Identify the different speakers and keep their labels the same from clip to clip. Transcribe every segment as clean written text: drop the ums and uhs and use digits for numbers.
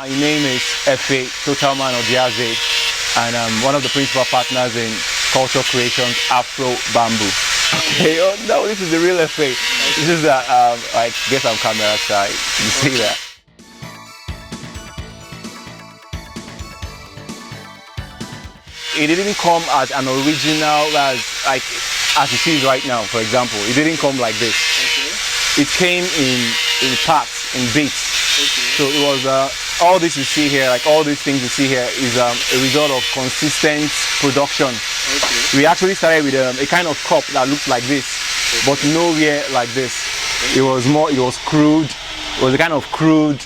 Speaker 1: My name is Efe Totalman Odiaze, and I'm one of the principal partners in Culture Creations Afro Bamboo. Okay, oh no, this is the real Efe. This is the, I guess I'm camera shy. You see that? It didn't come as an original as it is right now, for example. It didn't come like this. Okay. It came in parts, in bits. Okay. So it was all this you see here, like all these things you see here, is a result of consistent production. Okay. We actually started with a kind of cup that looks like this, okay, but nowhere like this. Okay. It was crude. It was a kind of crude.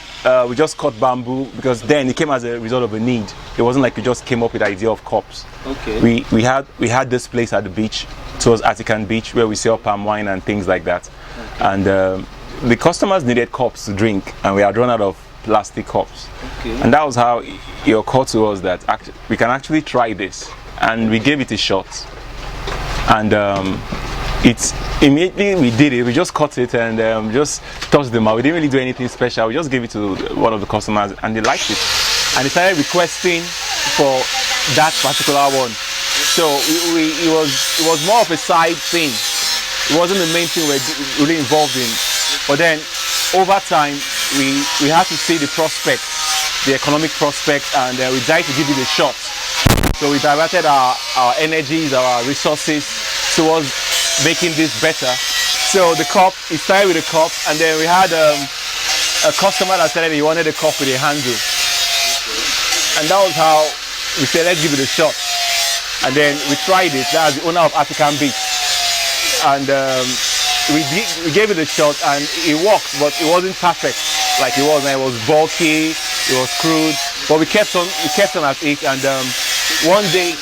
Speaker 1: We just cut bamboo because then it came as a result of a need. It wasn't like we just came up with the idea of cups. Okay. We had this place at the beach. It was Atican Beach where we sell palm wine and things like that. Okay. And the customers needed cups to drink, and we had run out of plastic cups. Okay. And that was how it occurred to us that we can actually try this, and we gave it a shot. And immediately we did it. We just cut it and just touched them out. We didn't really do anything special. We just gave it to one of the customers, and they liked it. And they started requesting for that particular one. So it was more of a side thing. It wasn't the main thing we're really involved in. But then over time, we had to see the prospects, the economic prospects, and we decided to give it a shot. So we diverted our energies, our resources towards making this better. So the cup, it started with a cup, and then we had a customer that said he wanted a cup with a handle. And that was how we said, let's give it a shot. And then we tried it. That was the owner of African Beach. And we gave it a shot, and it worked, but it wasn't perfect like it was. And it was bulky, it was crude, but we kept on at it. And one day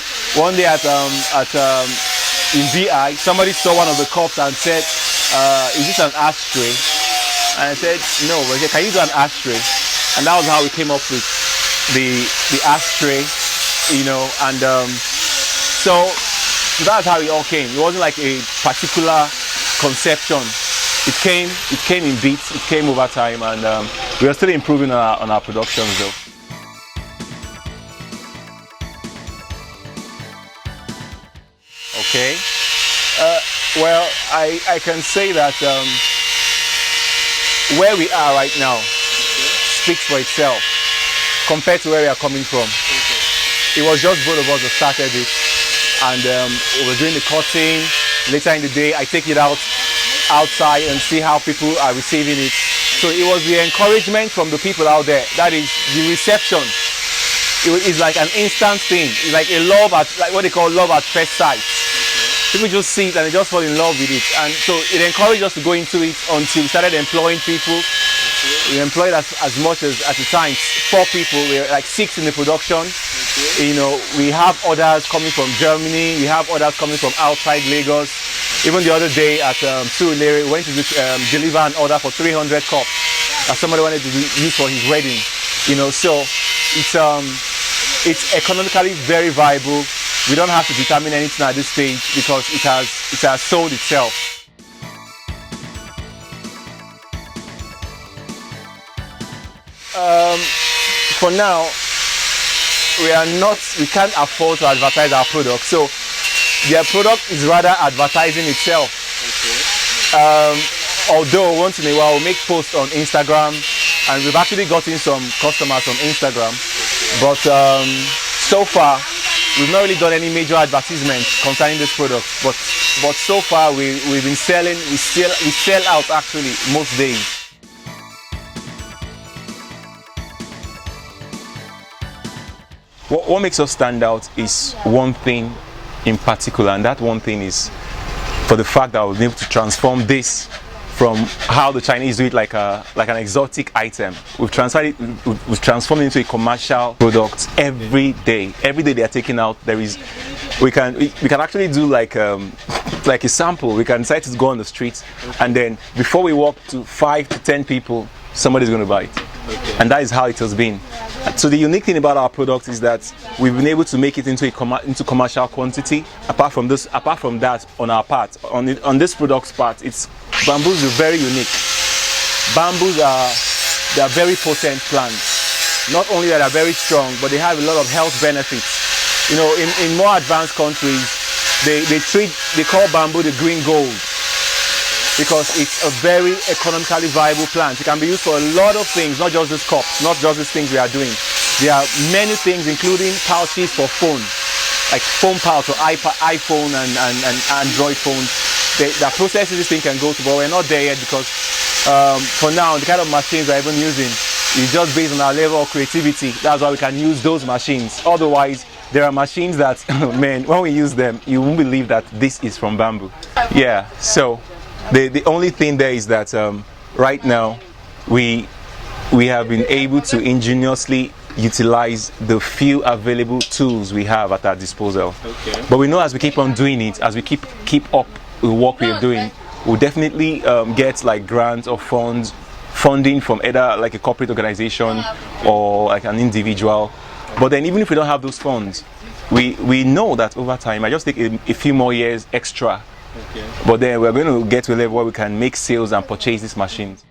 Speaker 1: in VI, somebody saw one of the cups and said, is this an ashtray? And I said, no. But I said, can you do an ashtray? And that was how we came up with the ashtray, you know. And so that's how it all came. It wasn't like a particular conception. It came in bits. It came over time, and we are still improving on our productions though. Okay. Well, I can say that where we are right now speaks for itself compared to where we are coming from. It was just both of us that started it, and we were doing the cutting. Later in the day, I take it outside and see how people are receiving it. So it was the encouragement from the people out there. That is the reception. It's like an instant thing. It's like a love at, like what they call love at first sight. People just see it and they just fall in love with it. And so it encouraged us to go into it until we started employing people. We employed as much as at the time 4 people. We were like 6 in the production. You know, we have orders coming from Germany. We have orders coming from outside Lagos. Even the other day at Surulere, we went to deliver an order for 300 cups that somebody wanted to use for his wedding. You know, so it's economically very viable. We don't have to determine anything at this stage because it has sold itself. For now, we can't afford to advertise our product, so their product is rather advertising itself. Okay. Although once in a while we'll make posts on Instagram, and we've actually gotten some customers from Instagram, but so far we've not really done any major advertisements concerning this product. But so far we've been selling. We sell out actually most days. What makes us stand out is one thing in particular, and that one thing is for the fact that we've been able to transform this from how the Chinese do it, like an exotic item. We've transformed it into a commercial product every day. Every day they are taking out. We can actually do like a sample. We can decide to go on the streets, and then before we walk to 5 to 10 people, somebody's going to buy it. Okay. And that is how it has been. So the unique thing about our product is that we've been able to make it into commercial quantity. Apart from that, on our part, on this product's part, bamboos are very unique. Bamboos are very potent plants. not only that are very strong, but they have a lot of health benefits. You know, in more advanced countries, they call bamboo the green gold, because it's a very economically viable plant. It can be used for a lot of things, not just these cups, not just these things we are doing. There are many things, including pouches for phone, like phone pouch for iPhone and Android phones. The processes this thing can go to, but we're not there yet, because for now, the kind of machines we're even using is just based on our level of creativity. That's why we can use those machines. Otherwise, there are machines that, man, when we use them, you won't believe that this is from bamboo. Yeah, so the only thing there is that right now, we have been able to ingeniously utilize the few available tools we have at our disposal. Okay. But we know as we keep on doing it, as we keep up with what we are doing, we'll definitely get like grants or funding from either like a corporate organization or like an individual. But then even if we don't have those funds, we know that over time, I just take a few more years extra. Okay. But then we're going to get to a level where we can make sales and purchase these machines.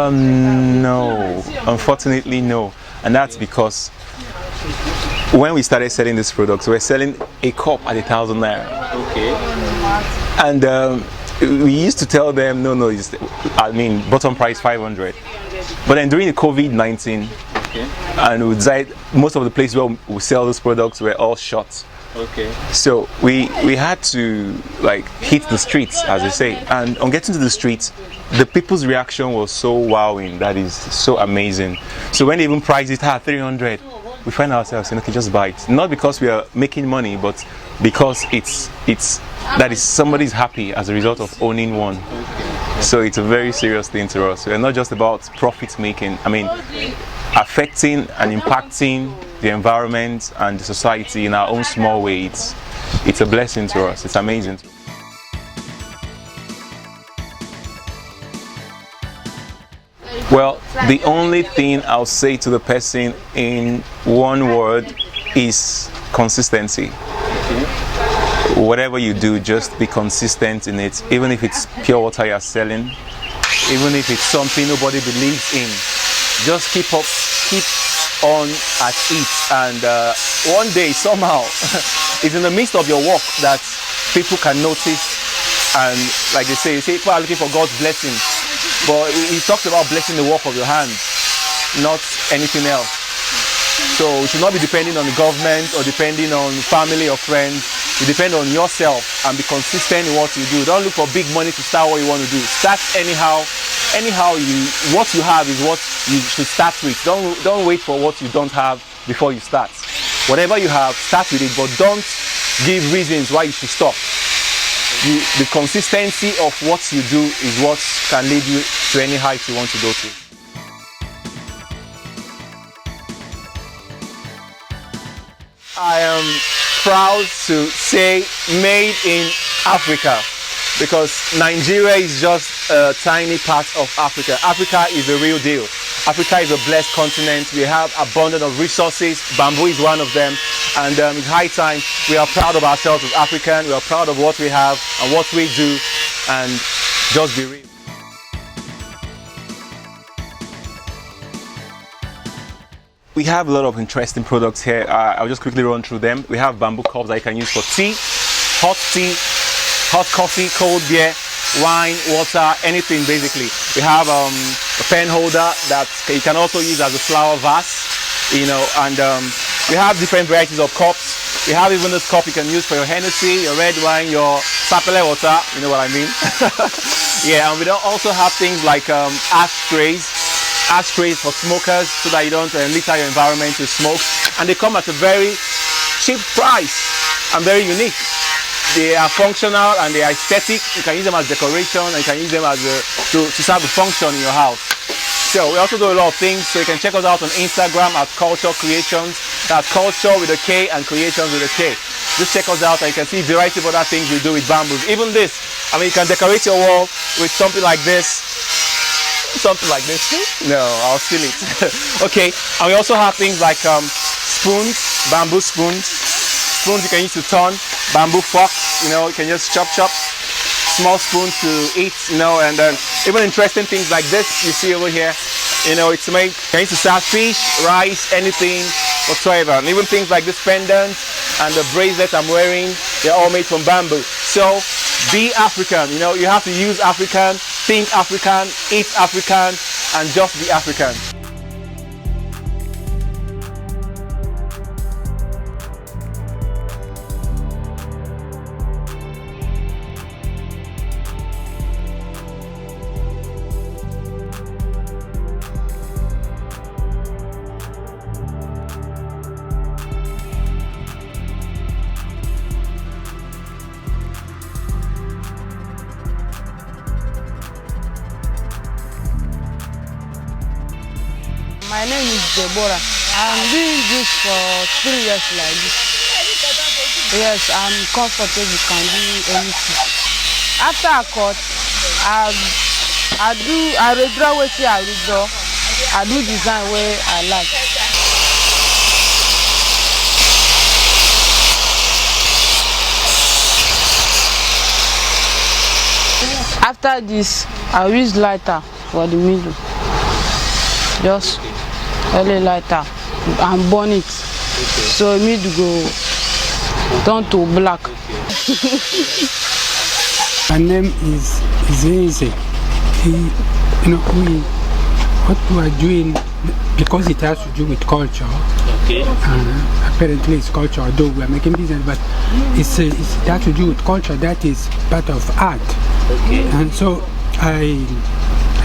Speaker 1: No, unfortunately no, and that's because when we started selling these products, we were selling a cup at 1,000 naira. Okay. And we used to tell them, no, bottom price 500. But then during the COVID-19, okay, and we decided most of the places where we sell those products were all shut. Okay. So we had to like hit the streets, as they say, and on getting to the streets, the people's reaction was so wowing, that is so amazing. So when they even priced it at 300, we find ourselves saying, okay, just buy it. Not because we are making money, but because it's that is somebody's happy as a result of owning one. Okay. So it's a very serious thing to us. We're not just about profit making. I mean, affecting and impacting the environment and the society in our own small way. It's a blessing to us. It's amazing. Well, the only thing I'll say to the person in one word is consistency. Whatever you do, just be consistent in it. Even if it's pure water you're selling, even if it's something nobody believes in, just keep on at it. And one day, somehow, it's in the midst of your work that people can notice. And like they say people are looking for God's blessing. But he talks about blessing the work of your hands, not anything else. So you should not be depending on the government or depending on family or friends. You depend on yourself and be consistent in what you do. Don't look for big money to start what you want to do. Start anyhow. What you have is what you should start with. Don't wait for what you don't have before you start. Whatever you have, start with it, but don't give reasons why you should stop. The consistency of what you do is what can lead you to any height you want to go to. I am proud to say made in Africa, because Nigeria is just a tiny part of Africa. Africa is the real deal. Africa is a blessed continent. We have abundance of resources. Bamboo is one of them. And it's high time. We are proud of ourselves as African. We are proud of what we have and what we do. And just be real. We have a lot of interesting products here. I'll just quickly run through them. We have bamboo cups that you can use for tea, hot coffee, cold beer, wine, water, anything basically. We have a pen holder that you can also use as a flower vase, and we have different varieties of cups. We have even this cup you can use for your Hennessy, your red wine, your sapele water, you know what I mean? Yeah, and we also have things like ashtrays for smokers, so that you don't litter your environment with smoke. And they come at a very cheap price and very unique. They are functional and they are aesthetic. You can use them as decoration, and you can use them as to serve a function in your house. So we also do a lot of things. So you can check us out on Instagram at Culture Creations. That's culture with a K and creations with a K. Just check us out and you can see a variety of other things we do with bamboo. Even this, I mean, you can decorate your wall with something like this. Something like this. No, I'll steal it. Okay, and we also have things like spoons, bamboo spoons. Spoons you can use to turn, bamboo forks, you can just chop. small spoon to eat, you know, and even interesting things like this you see over here. You know, it's made, can use to serve fish, rice, anything whatsoever. And even things like this pendant and the bracelet I'm wearing, they're all made from bamboo. So be African, you know, you have to use African, think African, eat African, and just be African.
Speaker 2: My name is Deborah. I'm doing this for 3 years like this. Yes, I'm comfortable, can do anything. After I cut, I redraw what I redraw. I do design where I like. After this, I use lighter for the middle. Just only lighter and burn it. Okay. So it need to go turn to black.
Speaker 3: My name is Zeze. What we are doing, because it has to do with culture. Okay. Apparently it's culture, although we are making business, but it has to do with culture. That is part of art. Okay. And so I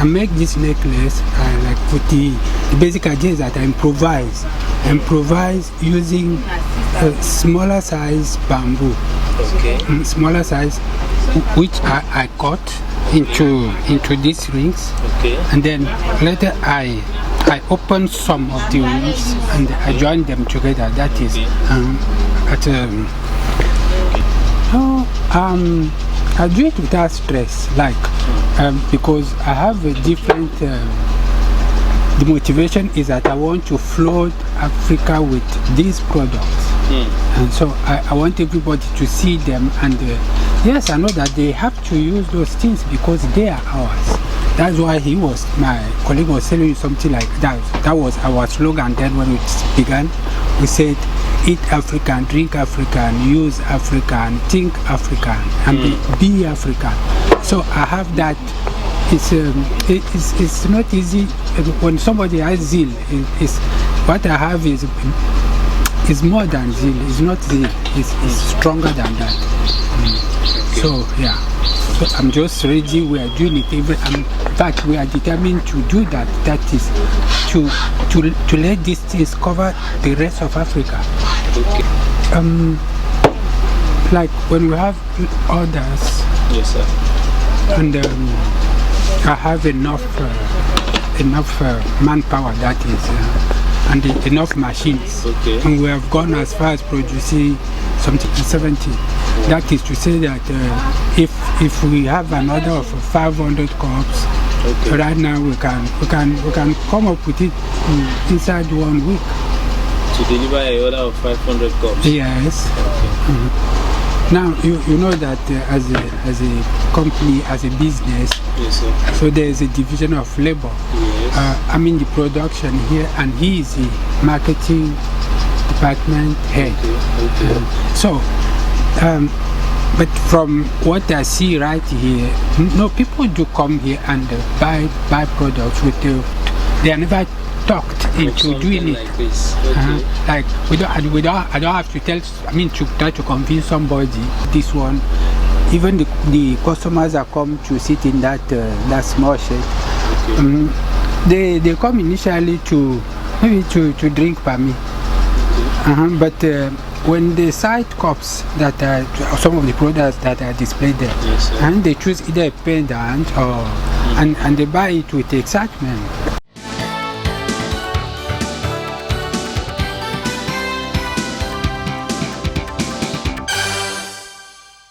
Speaker 3: make this necklace. I like put the basic idea is that I improvise using a smaller size bamboo. Okay. Smaller size, which I cut into these rings. Okay. And then later I open some of the rings and I join them together. That is I do it without stress, like because I have a different. The motivation is that I want to flood Africa with these products, and so I want everybody to see them. And yes, I know that they have to use those things because they are ours. That's why my colleague was telling you something like that. That was our slogan. Then when it began, we said, eat African, drink African, use African, think African, and be African. So I have that. It's not easy when somebody has zeal. What I have is more than zeal. It's not zeal. It's stronger than that. So yeah. So I'm just ready. We are doing it. In fact, we are determined to do that. That is to let these things cover the rest of Africa. Okay. Like when we have orders. Yes, sir. And I have enough manpower, that is, and enough machines. Okay. And we have gone as far as producing something 70. That is to say that if we have an order of 500 cups, okay, right now we can come up with it inside 1 week.
Speaker 4: To deliver a order of 500 cups.
Speaker 3: Yes. Okay. Now you know that as a company, as a business, yes, sir, so there is a division of labor. Yes. I'm in the production here, and he is the marketing department head. Okay. But from what I see right here, no, people do come here and buy products with they are never talked into doing it like this. Okay. Like I don't have to to try to convince somebody this one. Even the customers that come to sit in that small shed, okay, they come initially to drink per me. Okay. But when the side cups that are some of the products that are displayed there, yes, and they choose either a pendant or and they buy it with excitement.